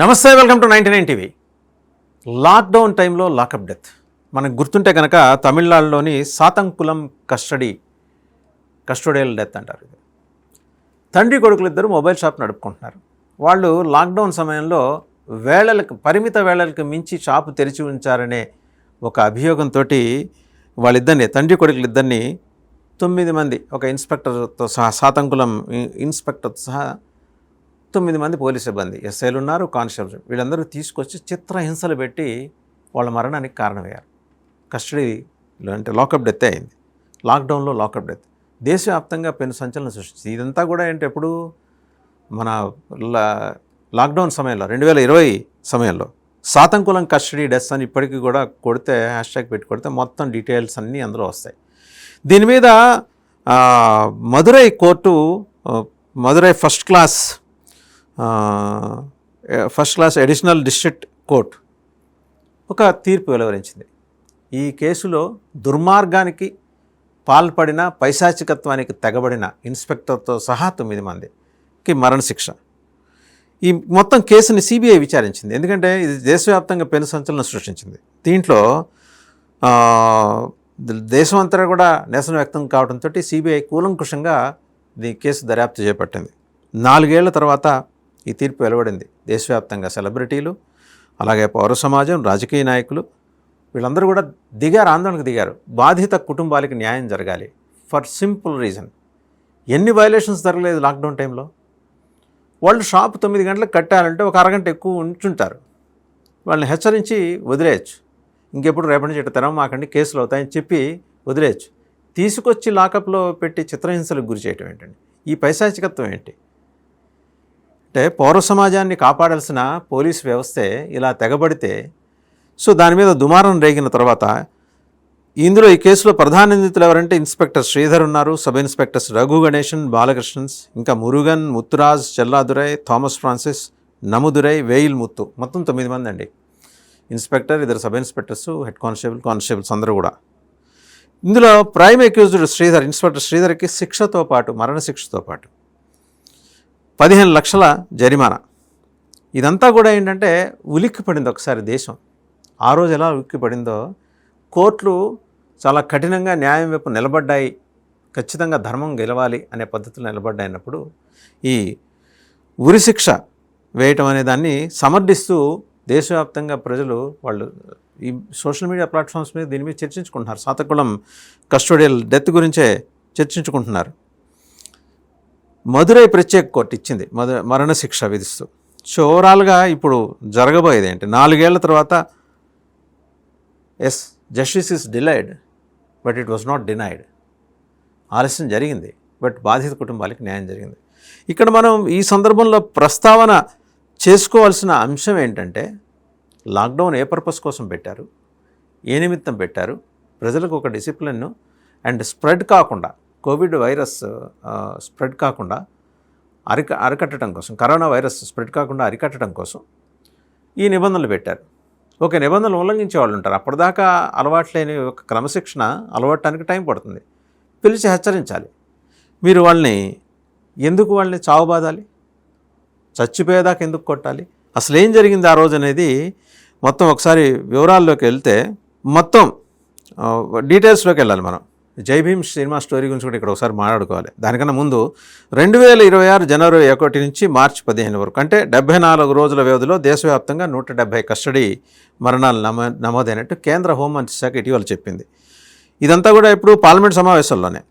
నమస్తే, welcome to 99 TV. Lockdown టైంలో lockup death మనకు గుర్తుంటే కనుక తమిళనాడులోని సాతంకులం కస్టోడియల్ డెత్ అంటారు. తండ్రి కొడుకులు ఇద్దరు మొబైల్ షాప్ నడుపుకుంటున్నారు. వాళ్ళు లాక్డౌన్ సమయంలో పరిమిత వేళలకు మించి షాపు తెరిచి ఉంచారనే ఒక అభియోగంతో వాళ్ళిద్దరిని, తండ్రి కొడుకులు ఇద్దరిని 9 మంది, ఒక ఇన్స్పెక్టర్తో సహా, సాతంకులం ఇన్స్పెక్టర్తో సహా 9 మంది పోలీస్ సిబ్బంది, ఎస్ఐలు ఉన్నారు, కానిస్టేబుల్స్, వీళ్ళందరూ తీసుకొచ్చి చిత్రహింసలు పెట్టి వాళ్ళ మరణానికి కారణమయ్యారు. కస్టడీలో అంటే లాకప్ డెత్ అయింది. లాక్డౌన్లో లాకప్ డెత్ దేశవ్యాప్తంగా పెను సంచలనం సృష్టించింది. ఇదంతా కూడా ఏంటి, ఎప్పుడు మన లాక్డౌన్ సమయంలో 2020 సమయంలో సాతంకులం కస్టడీ డెత్స్ అని ఇప్పటికీ కూడా కొడితే, హ్యాష్ట్యాగ్ పెట్టి కొడితే మొత్తం డీటెయిల్స్ అన్నీ అందులో వస్తాయి. దీని మీద Madurai first class additional district court ఒక తీర్పు వెలువరించింది. ఈ కేసులో దుర్మార్గానికి పాల్పడిన, పైశాచికత్వానికి తెగబడిన ఇన్స్పెక్టర్తో సహా 9 మందికి మరణశిక్ష. ఈ మొత్తం కేసుని సిబిఐ విచారించింది. ఎందుకంటే ఇది దేశవ్యాప్తంగా పెను సంచలనం సృష్టించింది. దీంట్లో దేశమంతా కూడా నిరసన వ్యక్తం కావడంతో సిబిఐ కూలంకుషంగా ఈ కేసు దర్యాప్తు చేపట్టింది. 4 ఏళ్ల తర్వాత ఈ తీర్పు వెలువడింది. దేశవ్యాప్తంగా సెలబ్రిటీలు, అలాగే పౌర సమాజం, రాజకీయ నాయకులు వీళ్ళందరూ కూడా ఆందోళనకు దిగారు. బాధిత కుటుంబాలకి న్యాయం జరగాలి. ఫర్ సింపుల్ రీజన్, ఎన్ని వైలేషన్స్ జరగలేదు లాక్డౌన్ టైంలో. వాళ్ళు షాప్ 9 గంటలకు కట్టాలంటే ఒక అరగంట ఎక్కువ ఉంచుంటారు. వాళ్ళని హెచ్చరించి వదిలేయచ్చు. ఇంకెప్పుడు రేపటి నుంచి ఇట్లా తెరవమాకండి, కేసులు అవుతాయని చెప్పి వదిలేయచ్చు. తీసుకొచ్చి లాకప్లో పెట్టి చిత్రహింసలకు గురి చేయటం ఏంటండి? ఈ పైశాచికత్వం ఏంటి? అంటే పౌర సమాజాన్ని కాపాడాల్సిన పోలీస్ వ్యవస్థే ఇలా తెగబడితే, సో దాని మీద దుమారం రేగిన తర్వాత ఇందులో ఈ కేసులో ప్రధాన నిందితులు ఎవరంటే ఇన్స్పెక్టర్ శ్రీధర్ ఉన్నారు, సబ్ ఇన్స్పెక్టర్స్ రఘు గణేశన్, బాలకృష్ణన్స్, ఇంకా మురుగన్, ముత్తురాజ్, చెల్లాదురై, థామస్ ఫ్రాన్సిస్, నముదురై, వేయిల్ ముత్తు, మొత్తం 9 మంది అండి. Inspector, 2 sub inspectors, head constables అందరూ కూడా. ఇందులో ప్రైమ్ అక్యూజ్డ్ శ్రీధర్, ఇన్స్పెక్టర్ శ్రీధర్కి శిక్షతో పాటు, మరణశిక్షతో పాటు 15 లక్షల జరిమానా. ఇదంతా కూడా ఏంటంటే ఉలిక్కిపడింది ఒకసారి దేశం. ఆ రోజు ఎలా ఉలిక్కిపడిందో, కోర్టులు చాలా కఠినంగా న్యాయం వైపు నిలబడ్డాయి, ఖచ్చితంగా ధర్మం గెలవాలి అనే పద్ధతులు నిలబడ్డాయినప్పుడు ఈ ఉరిశిక్ష వేయటం అనే దాన్ని సమర్థిస్తూ దేశవ్యాప్తంగా ప్రజలు వాళ్ళు ఈ సోషల్ మీడియా ప్లాట్ఫామ్స్ మీద దీని మీద చర్చించుకుంటున్నారు. సాతంకులం కస్టోడియల్ డెత్ గురించే చర్చించుకుంటున్నారు. మదురై ప్రత్యేక కోర్టు ఇచ్చింది మరణశిక్ష విధిస్తూ. సో ఓవరాల్గా ఇప్పుడు జరగబోయేది ఏంటి, 4 ఏళ్ల తర్వాత justice is delayed but it was not denied. ఆలస్యం జరిగింది, బట్ బాధిత కుటుంబాలకి న్యాయం జరిగింది. ఇక్కడ మనం ఈ సందర్భంలో ప్రస్తావన చేసుకోవాల్సిన అంశం ఏంటంటే, లాక్డౌన్ ఏ పర్పస్ కోసం పెట్టారు, ఏ నిమిత్తం పెట్టారు, ప్రజలకు ఒక డిసిప్లిన్ను అండ్ స్ప్రెడ్ కాకుండా, కోవిడ్ వైరస్ స్ప్రెడ్ కాకుండా అరికట్టడం కోసం, కరోనా వైరస్ స్ప్రెడ్ కాకుండా అరికట్టడం కోసం ఈ నిబంధనలు పెట్టారు. ఓకే, నిబంధనలు ఉల్లంఘించే వాళ్ళు ఉంటారు. అప్పటిదాకా అలవాటు లేని ఒక క్రమశిక్షణ అలవాటానికి టైం పడుతుంది. పిలిచి హెచ్చరించాలి. మీరు వాళ్ళని చావుబాదాలి, చచ్చిపోయేదాకా ఎందుకు కొట్టాలి, అసలు ఏం జరిగింది ఆ రోజు అనేది మొత్తం ఒకసారి వివరాల్లోకి వెళ్తే, మొత్తం డీటెయిల్స్లోకి వెళ్ళాలి మనం. జై భీమ్ సినిమా స్టోరీ గురించి కూడా ఇక్కడ ఒకసారి మాట్లాడుకోవాలి. దానికన్నా ముందు 2026 జనవరి 1 నుంచి మార్చి 15 వరకు, అంటే 74 రోజుల వ్యవధిలో దేశవ్యాప్తంగా 170 కస్టడీ మరణాలు నమోదైనట్టు కేంద్ర హోంమంత్రి శాఖ ఇటీవల చెప్పింది. ఇదంతా కూడా ఇప్పుడు పార్లమెంట్ సమావేశాల్లోనే.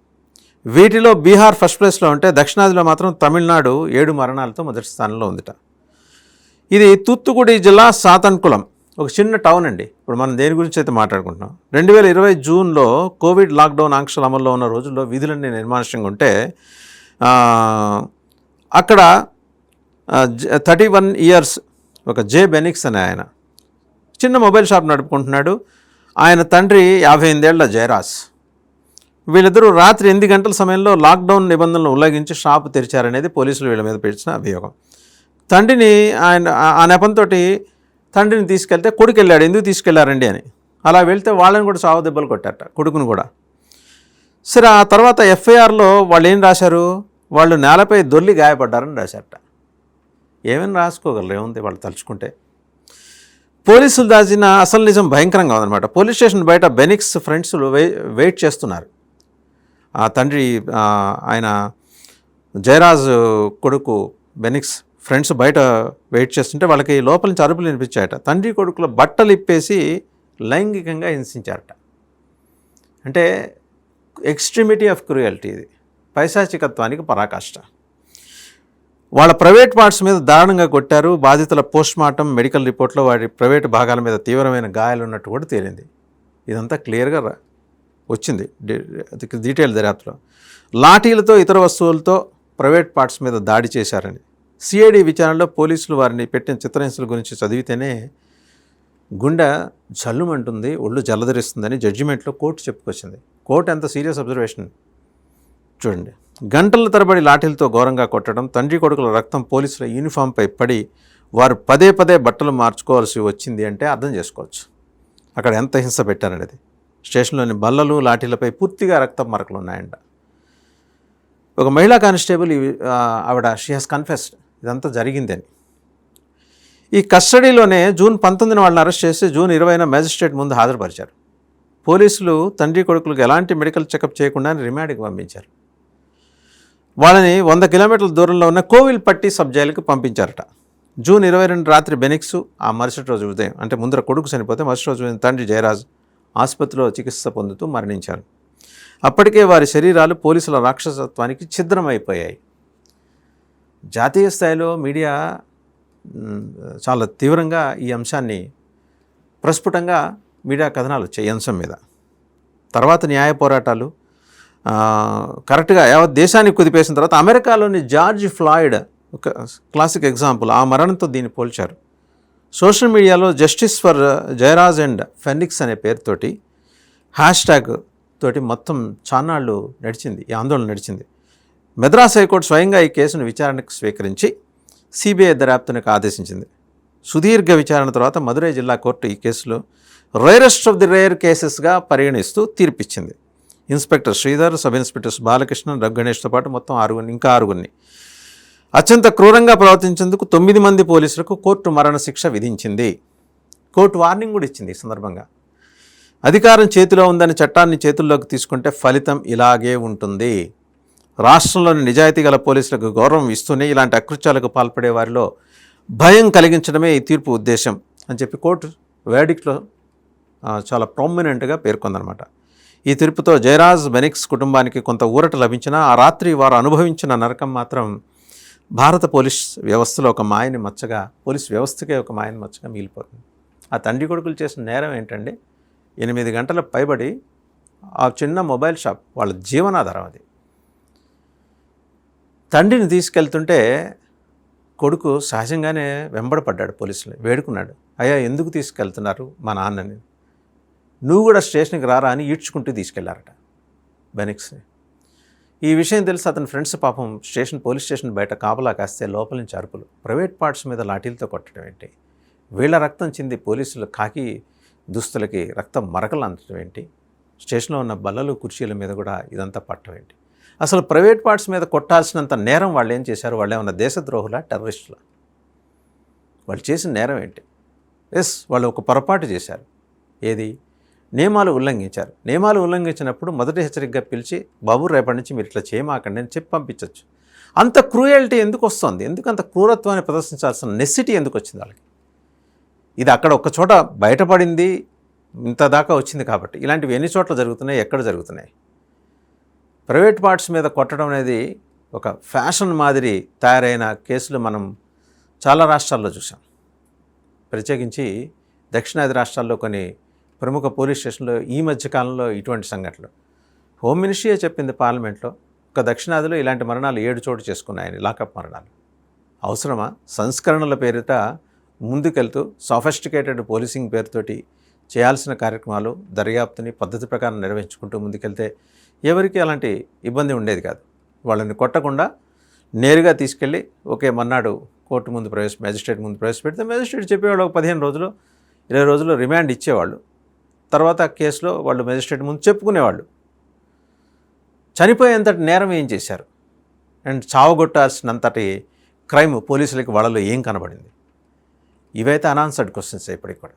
వీటిలో బీహార్ ఫస్ట్ ప్లేస్లో ఉంటే, దక్షిణాదిలో మాత్రం తమిళనాడు 7 మరణాలతో మొదటి స్థానంలో ఉందిట. ఇది తూత్తుకుడి జిల్లా సాతంకులం, ఒక చిన్న టౌన్ అండి. ఇప్పుడు మనం దేని గురించి అయితే మాట్లాడుకుంటున్నాం, 2020 జూన్లో కోవిడ్ లాక్డౌన్ ఆంక్షలు అమల్లో ఉన్న రోజుల్లో వీధులన్నీ నిర్మానుష్యంగా ఉంటే, అక్కడ 31 ఇయర్స్ ఒక జే బెనిక్స్ అనే ఆయన చిన్న మొబైల్ షాప్ నడుపుకుంటున్నాడు. ఆయన తండ్రి 58 ఏళ్ల జయరాజ్. వీళ్ళిద్దరూ రాత్రి 8 గంటల సమయంలో లాక్డౌన్ నిబంధనలు ఉల్లంఘించి షాపు తెరిచారనేది పోలీసులు వీళ్ళ మీద పెట్టిన అభియోగం. తండ్రిని ఆ నెపంతో తండ్రిని తీసుకెళ్తే కొడుకు వెళ్ళాడు, ఎందుకు తీసుకెళ్లారండి అని. అలా వెళ్తే వాళ్ళని కూడా చావు దెబ్బలు కొట్టారట, కొడుకును కూడా. సరే, ఆ తర్వాత ఎఫ్ఐఆర్లో వాళ్ళు ఏం రాశారు, వాళ్ళు నేలపై దొర్లి గాయపడ్డారని రాశారట. ఏమైనా రాసుకోగలరు, ఏముంది వాళ్ళు తలుచుకుంటే. పోలీసులు దాచిన అసలు నిజం భయంకరంగా ఉందన్నమాట. పోలీస్ స్టేషన్ బయట బెనిక్స్ ఫ్రెండ్స్ వెయిట్ చేస్తున్నారు. ఆ తండ్రి ఆయన జయరాజ్ కొడుకు బెనిక్స్ ఫ్రెండ్స్ బయట వెయిట్ చేస్తుంటే వాళ్ళకి లోపల నుంచి అరుపులు వినిపించాయట. తండ్రి కొడుకుల బట్టలు ఇప్పేసి లైంగికంగా హింసించారట. అంటే ఎక్స్ట్రీమిటీ ఆఫ్ క్రూయల్టీ, ఇది పైశాచికత్వానికి పరాకాష్ట. వాళ్ళ ప్రైవేట్ పార్ట్స్ మీద దారుణంగా కొట్టారు. బాధితుల పోస్ట్మార్టం మెడికల్ రిపోర్ట్లో వారి ప్రైవేట్ భాగాల మీద తీవ్రమైన గాయాలు ఉన్నట్టు కూడా తేలింది. ఇదంతా క్లియర్గా వచ్చింది డీటెయిల్ దర్యాప్తులో. లాఠీలతో ఇతర వస్తువులతో ప్రైవేట్ పార్ట్స్ మీద దాడి చేశారని సిఐడి విచారణలో పోలీసులు వారిని పెట్టిన చిత్రహింసల గురించి చదివితేనే గుండె జల్లుమంటుంది, ఒళ్ళు జలధరిస్తుందని జడ్జిమెంట్లో కోర్టు చెప్పుకొచ్చింది. కోర్టు ఎంత సీరియస్ అబ్జర్వేషన్ చూడండి. గంటల తరబడి లాఠీలతో ఘోరంగా కొట్టడం, తండ్రి కొడుకుల రక్తం పోలీసుల యూనిఫామ్పై పడి వారు పదే పదే బట్టలు మార్చుకోవాల్సి వచ్చింది అంటే అర్థం చేసుకోవచ్చు అక్కడ ఎంత హింస పెట్టారనేది. స్టేషన్లోని బల్లలు లాఠీలపై పూర్తిగా రక్తం మరకలు ఉన్నాయంట. ఒక మహిళా కానిస్టేబుల్ ఆవిడ షీ హాస్ కన్ఫెస్డ్ ఇదంతా జరిగిందని. ఈ కస్టడీలోనే జూన్ 19న వాళ్ళని అరెస్ట్ చేసి జూన్ 20న మేజిస్ట్రేట్ ముందు హాజరుపరిచారు. పోలీసులు తండ్రి కొడుకులకు ఎలాంటి మెడికల్ చెకప్ చేయకుండా రిమాండ్కి పంపించారు. వాళ్ళని 100 కిలోమీటర్ల దూరంలో ఉన్న కోవిల్పట్టి సబ్ జైలుకి పంపించారట. జూన్ 22 రాత్రి బెనిక్స్, ఆ మరుసటి రోజు ఉదయం అంటే ముందర కొడుకు చనిపోతే మరుసటి రోజు ఉదయం తండ్రి జయరాజ్ ఆసుపత్రిలో చికిత్స పొందుతూ మరణించారు. అప్పటికే వారి శరీరాలు పోలీసుల రాక్షసత్వానికి ఛిద్రమైపోయాయి. జాతీయ స్థాయిలో మీడియా చాలా తీవ్రంగా ఈ అంశాన్ని ప్రస్ఫుటంగా మీడియా కథనాలు వచ్చాయి ఈ అంశం మీద. తర్వాత న్యాయ పోరాటాలు కరెక్ట్గా యావత్ దేశానికి కుదిపేసిన తర్వాత అమెరికాలోని జార్జ్ ఫ్లాయిడ్ ఒక క్లాసిక్ ఎగ్జాంపుల్. ఆ మరణంతో దీన్ని పోల్చారు. సోషల్ మీడియాలో justice for Jayaraj and Phoenix అనే పేరుతోటి హ్యాష్ట్యాగ్ తోటి మొత్తం చాన్నాళ్ళు నడిచింది, ఈ ఆందోళన నడిచింది. మద్రాస్ హైకోర్టు స్వయంగా ఈ కేసును విచారణకు స్వీకరించి సిబిఐ దర్యాప్తునికి ఆదేశించింది. సుదీర్ఘ విచారణ తర్వాత మదురై జిల్లా కోర్టు ఈ కేసులో రేరెస్ట్ ఆఫ్ ది రేర్ కేసెస్గా పరిగణిస్తూ తీర్పిచ్చింది. Inspector Sridhar, sub inspectors Balakrishna, Raghu గణేష్తో పాటు మొత్తం ఆరుగురిని అత్యంత క్రూరంగా ప్రవర్తించేందుకు 9 మంది పోలీసులకు కోర్టు మరణశిక్ష విధించింది. కోర్టు వార్నింగ్ కూడా ఇచ్చింది ఈ సందర్భంగా. అధికారం చేతిలో ఉందని చట్టాన్ని చేతుల్లోకి తీసుకుంటే ఫలితం ఇలాగే ఉంటుంది. రాష్ట్రంలోని నిజాయితీ గల పోలీసులకు గౌరవం ఇస్తూనే ఇలాంటి అకృత్యాలకు పాల్పడే వారిలో భయం కలిగించడమే ఈ తీర్పు ఉద్దేశం అని చెప్పి కోర్టు వేడిక్ట్లో చాలా ప్రామినెంట్గా పేర్కొందనమాట. ఈ తీర్పుతో జయరాజ్ బెనిక్స్ కుటుంబానికి కొంత ఊరట లభించినా ఆ రాత్రి వారు అనుభవించిన నరకం మాత్రం భారత పోలీస్ వ్యవస్థలో ఒక మాయని మచ్చగా, పోలీస్ వ్యవస్థకే ఒక మాయని మచ్చగా మిగిలిపోతుంది. ఆ తండ్రి కొడుకులు చేసిన నేరం ఏంటంటే 8 గంటల పైబడి ఆ చిన్న మొబైల్ షాప్ వాళ్ళ జీవనాధారం అది. తండ్రిని తీసుకెళ్తుంటే కొడుకు సహజంగానే వెంబడపడ్డాడు, పోలీసులు వేడుకున్నాడు, అయ్యా ఎందుకు తీసుకెళ్తున్నారు మా నాన్నని, నువ్వు కూడా స్టేషన్కి రారా అని ఈడ్చుకుంటూ తీసుకెళ్లారట బెనిక్స్ని. ఈ విషయం తెలిసి అతని ఫ్రెండ్స్ పాపం పోలీస్ స్టేషన్ బయట కాపలా కాస్తే లోపల నుంచి అరుపులు, ప్రైవేట్ పార్ట్స్ మీద లాఠీలతో కొట్టడం ఏంటి, వీళ్ళ రక్తం చింది పోలీసులు కాకి దుస్తులకి రక్తం మరకలు అందటం ఏంటి, స్టేషన్లో ఉన్న బల్లలు కుర్చీల మీద కూడా ఇదంతా పట్టడం ఏంటి, అసలు ప్రైవేట్ పార్ట్స్ మీద కొట్టాల్సినంత నేరం వాళ్ళు ఏం చేశారు, వాళ్ళు ఏమన్నా దేశద్రోహుల, టెర్రరిస్టుల, వాళ్ళు చేసిన నేరం ఏంటి? వాళ్ళు ఒక పొరపాటు చేశారు. ఏది? నియమాలు ఉల్లంఘించారు. నియమాలు ఉల్లంఘించినప్పుడు మొదటి హెచ్చరికగా పిలిచి బాబు రేపటి నుంచి మీరు ఇట్లా చేయమాకండి అని చెప్పి పంపించవచ్చు. అంత క్రూయల్టీ ఎందుకు వస్తుంది? ఎందుకు అంత క్రూరత్వాన్ని ప్రదర్శించాల్సిన నెసిటీ ఎందుకు వచ్చింది వాళ్ళకి? ఇది అక్కడ ఒక్క చోట బయటపడింది, ఇంత దాకా వచ్చింది కాబట్టి. ఇలాంటివి ఎన్ని చోట్ల జరుగుతున్నాయి, ఎక్కడ జరుగుతున్నాయి? ప్రైవేట్ పార్ట్స్ మీద కొట్టడం అనేది ఒక ఫ్యాషన్ మాదిరి తయారైన కేసులు మనం చాలా రాష్ట్రాల్లో చూసాం. ప్రత్యేకించి దక్షిణాది రాష్ట్రాల్లో కొన్ని ప్రముఖ పోలీస్ స్టేషన్లో ఈ మధ్యకాలంలో ఇటువంటి సంఘటనలు. హోమ్ మినిస్ట్రీయే చెప్పింది పార్లమెంట్లో, ఒక దక్షిణాదిలో ఇలాంటి మరణాలు 7 చోటు చేసుకున్నాయని, లాకప్ మరణాలు. అవసరమా? సంస్కరణల పేరిట ముందుకెళ్తూ సాఫిస్టికేటెడ్ పోలీసింగ్ పేరుతోటి చేయాల్సిన కార్యక్రమాలు దర్యాప్తుని పద్ధతి ప్రకారం నిర్వహించుకుంటూ ముందుకెళ్తే ఎవరికి అలాంటి ఇబ్బంది ఉండేది కాదు. వాళ్ళని కొట్టకుండా నేరుగా తీసుకెళ్ళి ఒకే మన్నాడు కోర్టు ముందు మేజిస్ట్రేట్ ముందు ప్రవేశపెడితే మేజిస్ట్రేట్ చెప్పేవాళ్ళు 15 రోజులు 20 రోజులు రిమాండ్ ఇచ్చేవాళ్ళు. తర్వాత కేసులో వాళ్ళు మేజిస్ట్రేట్ ముందు చెప్పుకునేవాళ్ళు చనిపోయేంతటి నేరం ఏం చేశారు అండ్ చావగొట్టాల్సినంతటి క్రైమ్ పోలీసులకి వాళ్ళలో ఏం కనబడింది? ఇవైతే అనాన్సర్డ్ క్వశ్చన్స్ ఇప్పటికి కూడా.